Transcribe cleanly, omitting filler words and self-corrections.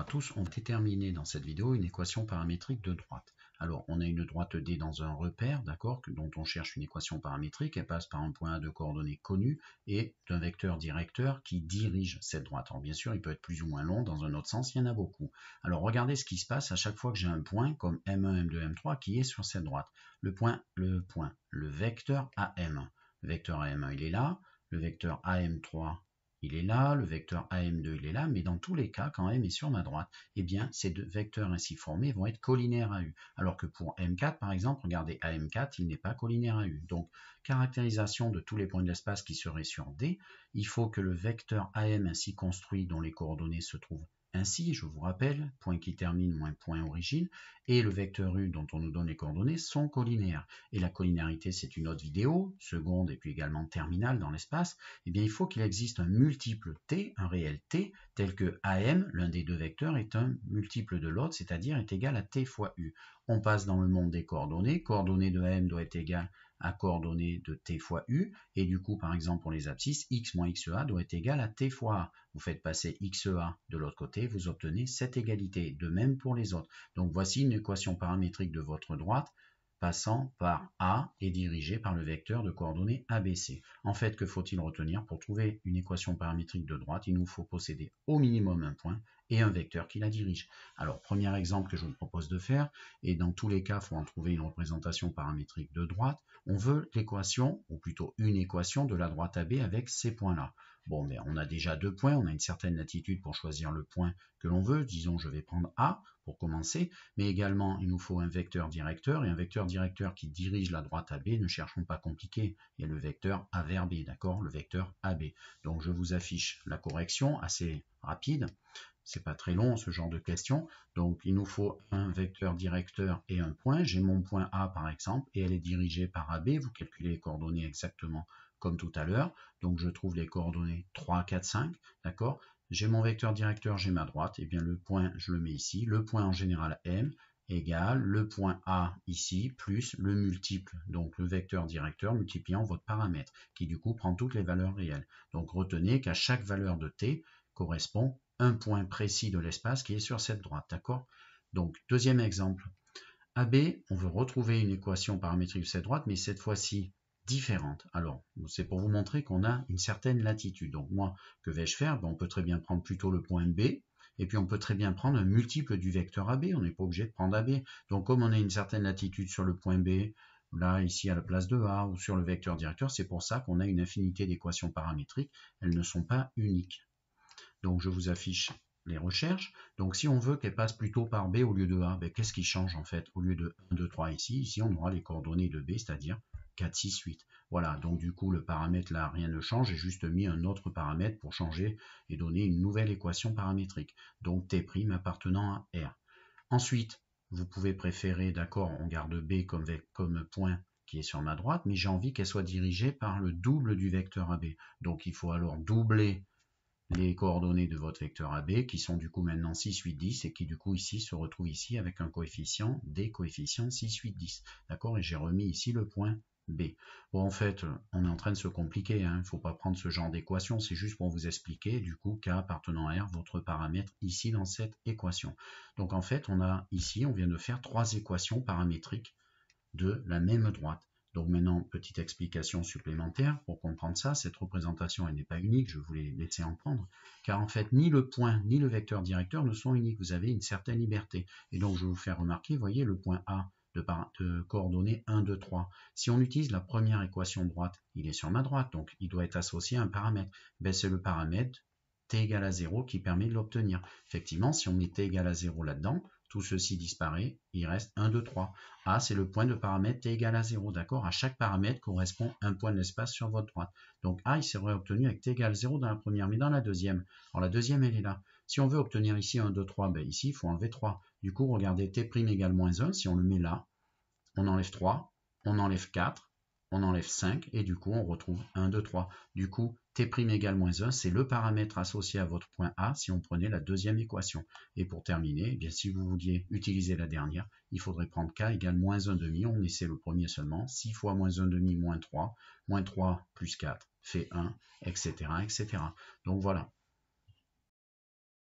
à tous, on va déterminer dans cette vidéo une équation paramétrique de droite. Alors, on a une droite D dans un repère, d'accord, dont on cherche une équation paramétrique. Elle passe par un point A de coordonnées connues et d'un vecteur directeur qui dirige cette droite. Alors, bien sûr, il peut être plus ou moins long, dans un autre sens, il y en a beaucoup. Alors, regardez ce qui se passe à chaque fois que j'ai un point, comme M1, M2, M3, qui est sur cette droite. Le vecteur AM. Le vecteur AM1, il est là. Le vecteur AM3, il est là, le vecteur AM2 il est là, mais dans tous les cas, quand M est sur ma droite, eh bien ces deux vecteurs ainsi formés vont être collinaires à U. Alors que pour M4 par exemple, regardez AM4, il n'est pas collinaire à U. Donc caractérisation de tous les points de l'espace qui seraient sur D, il faut que le vecteur AM ainsi construit dont les coordonnées se trouvent ainsi, je vous rappelle, point qui termine moins point origine, et le vecteur U dont on nous donne les coordonnées sont collinaires. Et la collinarité, c'est une autre vidéo, seconde et puis également terminale dans l'espace. Eh bien, il faut qu'il existe un multiple T, un réel T, tel que AM, l'un des deux vecteurs, est un multiple de l'autre, c'est-à-dire est égal à T fois U. On passe dans le monde des coordonnées. Coordonnées de AM doit être égale à coordonnées de T fois U, et du coup, par exemple, pour les abscisses, X moins XA doit être égal à T fois A. Vous faites passer XA de l'autre côté, vous obtenez cette égalité, de même pour les autres. Donc voici une équation paramétrique de votre droite, passant par A et dirigée par le vecteur de coordonnées ABC. En fait, que faut-il retenir? Pour trouver une équation paramétrique de droite, il nous faut posséder au minimum un point et un vecteur qui la dirige. Alors, premier exemple que je vous propose de faire, et dans tous les cas, il faut en trouver une représentation paramétrique de droite. On veut l'équation, ou plutôt une équation de la droite AB avec ces points-là. Bon, mais on a déjà deux points, on a une certaine latitude pour choisir le point que l'on veut. Disons, je vais prendre A pour commencer, mais également, il nous faut un vecteur directeur, et un vecteur directeur qui dirige la droite AB, ne cherchons pas compliqué, il y a le vecteur A vers B, d'accord, le vecteur AB. Donc, je vous affiche la correction assez rapide. C'est pas très long ce genre de question. Donc il nous faut un vecteur directeur et un point. J'ai mon point A par exemple et elle est dirigée par AB. Vous calculez les coordonnées exactement comme tout à l'heure. Donc je trouve les coordonnées 3, 4, 5. D'accord. J'ai mon vecteur directeur, j'ai ma droite. Et bien le point, je le mets ici. Le point en général M égale le point A ici plus le multiple, donc le vecteur directeur multipliant votre paramètre qui du coup prend toutes les valeurs réelles. Donc retenez qu'à chaque valeur de T correspond un point précis de l'espace qui est sur cette droite, d'accord? Donc, deuxième exemple, AB, on veut retrouver une équation paramétrique de cette droite, mais cette fois-ci différente. Alors, c'est pour vous montrer qu'on a une certaine latitude. Donc, moi, que vais-je faire? On peut très bien prendre plutôt le point B, et puis on peut très bien prendre un multiple du vecteur AB, on n'est pas obligé de prendre AB. Donc, comme on a une certaine latitude sur le point B, là, ici, à la place de A, ou sur le vecteur directeur, c'est pour ça qu'on a une infinité d'équations paramétriques, elles ne sont pas uniques. Donc je vous affiche les recherches. Donc si on veut qu'elle passe plutôt par B au lieu de A, qu'est-ce qui change en fait? Au lieu de 1, 2, 3 ici on aura les coordonnées de B, c'est-à-dire 4, 6, 8. Voilà, donc du coup le paramètre là, rien ne change, j'ai juste mis un autre paramètre pour changer et donner une nouvelle équation paramétrique. Donc T' appartenant à R. Ensuite, vous pouvez préférer, d'accord, on garde B comme point qui est sur ma droite, mais j'ai envie qu'elle soit dirigée par le double du vecteur AB. Donc il faut alors doubler les coordonnées de votre vecteur AB qui sont du coup maintenant 6, 8, 10 et qui du coup ici se retrouvent ici avec un coefficient des coefficients 6, 8, 10. D'accord? Et j'ai remis ici le point B. Bon, en fait, on est en train de se compliquer, hein. Il ne faut pas prendre ce genre d'équation, c'est juste pour vous expliquer du coup K appartenant à R, votre paramètre ici dans cette équation. Donc en fait, on a ici, on vient de faire trois équations paramétriques de la même droite. Donc maintenant, petite explication supplémentaire pour comprendre ça, cette représentation elle n'est pas unique, je vous l'ai laissé en prendre, car en fait ni le point ni le vecteur directeur ne sont uniques, vous avez une certaine liberté. Et donc je vais vous faire remarquer, voyez le point A de coordonnées 1, 2, 3. Si on utilise la première équation de droite, il est sur ma droite, donc il doit être associé à un paramètre. C'est le paramètre t égale à 0 qui permet de l'obtenir. Effectivement, si on met t égale à 0 là-dedans, tout ceci disparaît, il reste 1, 2, 3. A, c'est le point de paramètre t égale à 0, d'accord? À chaque paramètre correspond un point de l'espace sur votre droite. Donc A, il serait obtenu avec t égale 0 dans la première, mais dans la deuxième. Alors la deuxième, elle est là. Si on veut obtenir ici 1, 2, 3, ici, il faut enlever 3. Du coup, regardez, t' égale moins 1, si on le met là, on enlève 3, on enlève 4, on enlève 5, et du coup, on retrouve 1, 2, 3. Du coup, t' égale moins 1, c'est le paramètre associé à votre point A si on prenait la deuxième équation. Et pour terminer, eh bien, si vous vouliez utiliser la dernière, il faudrait prendre K égale moins 1,5, on essaie le premier seulement, 6 fois moins 1,5 moins 3 plus 4 fait 1, etc., etc. Donc voilà.